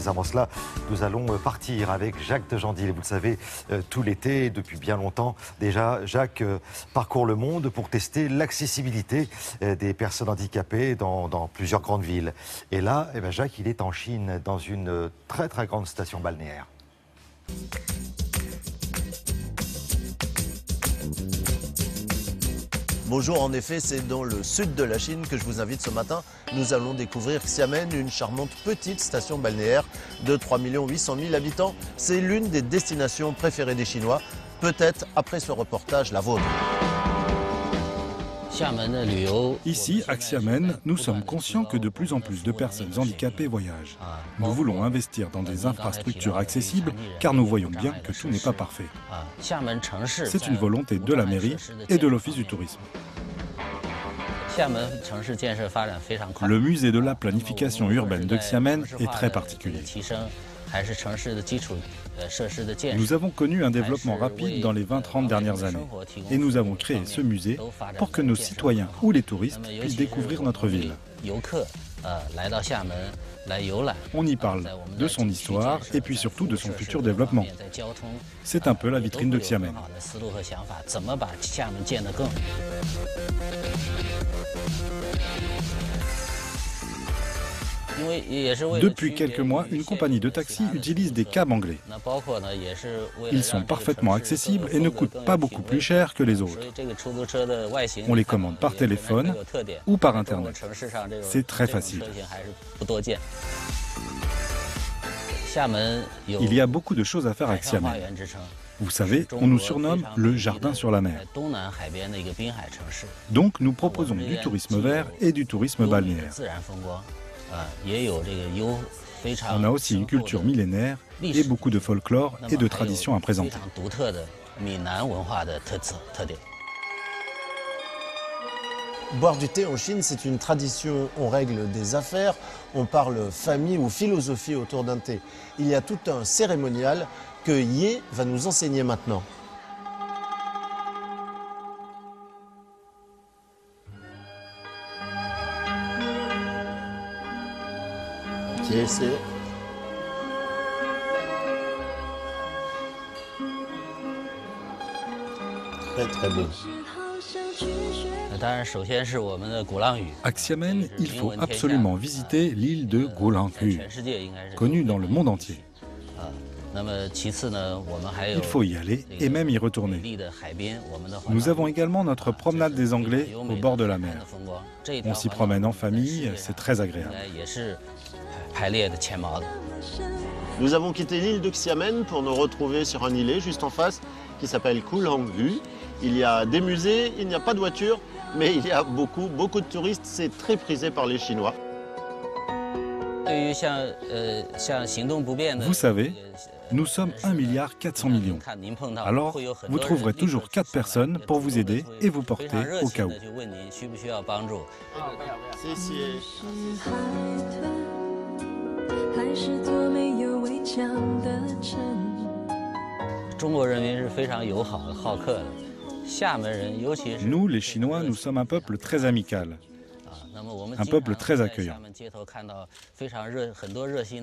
Mais avant cela, nous allons partir avec Jacques de Jandil. Vous le savez, tout l'été, depuis bien longtemps, déjà, Jacques parcourt le monde pour tester l'accessibilité des personnes handicapées dans plusieurs grandes villes. Et là, Jacques, il est en Chine, dans une très très grande station balnéaire. Bonjour, en effet, c'est dans le sud de la Chine que je vous invite ce matin. Nous allons découvrir Xiamen, une charmante petite station balnéaire de 3 800 000 habitants. C'est l'une des destinations préférées des Chinois, peut-être après ce reportage la vôtre. Ici, à Xiamen, nous sommes conscients que de plus en plus de personnes handicapées voyagent. Nous voulons investir dans des infrastructures accessibles car nous voyons bien que tout n'est pas parfait. C'est une volonté de la mairie et de l'Office du tourisme. Le musée de la planification urbaine de Xiamen est très particulier. Nous avons connu un développement rapide dans les 20-30 dernières années et nous avons créé ce musée pour que nos citoyens ou les touristes puissent découvrir notre ville. On y parle de son histoire et puis surtout de son futur développement. C'est un peu la vitrine de Xiamen. Depuis quelques mois, une compagnie de taxi utilise des cabs anglais. Ils sont parfaitement accessibles et ne coûtent pas beaucoup plus cher que les autres. On les commande par téléphone ou par Internet. C'est très facile. Il y a beaucoup de choses à faire à Xiamen. Vous savez, on nous surnomme le jardin sur la mer. Donc nous proposons du tourisme vert et du tourisme balnéaire. On a aussi une culture millénaire et beaucoup de folklore et de traditions à présenter. Boire du thé en Chine, c'est une tradition. On règle des affaires, on parle famille ou philosophie autour d'un thé. Il y a tout un cérémonial que Ye va nous enseigner maintenant. C'est très très beau. À Xiamen, il faut absolument visiter l'île de Gulanghu, connue dans le monde entier. Il faut y aller et même y retourner. Nous avons également notre promenade des Anglais au bord de la mer. On s'y promène en famille, c'est très agréable. Nous avons quitté l'île de Xiamen pour nous retrouver sur un îlet juste en face qui s'appelle Gulanghu. Il y a des musées, il n'y a pas de voiture, mais il y a beaucoup de touristes. C'est très prisé par les Chinois. Vous savez, nous sommes 1,4 milliard. Alors, vous trouverez toujours 4 personnes pour vous aider et vous porter au cas où. Nous, les Chinois, nous sommes un peuple très amical, un peuple très accueillant.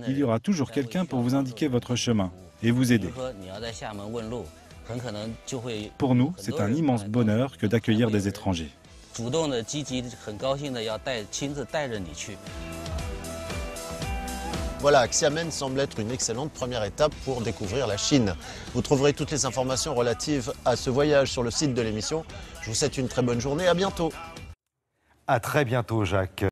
Il y aura toujours quelqu'un pour vous indiquer votre chemin et vous aider. Pour nous, c'est un immense bonheur que d'accueillir des étrangers. Voilà, Xiamen semble être une excellente première étape pour découvrir la Chine. Vous trouverez toutes les informations relatives à ce voyage sur le site de l'émission. Je vous souhaite une très bonne journée, à bientôt. À très bientôt, Jacques.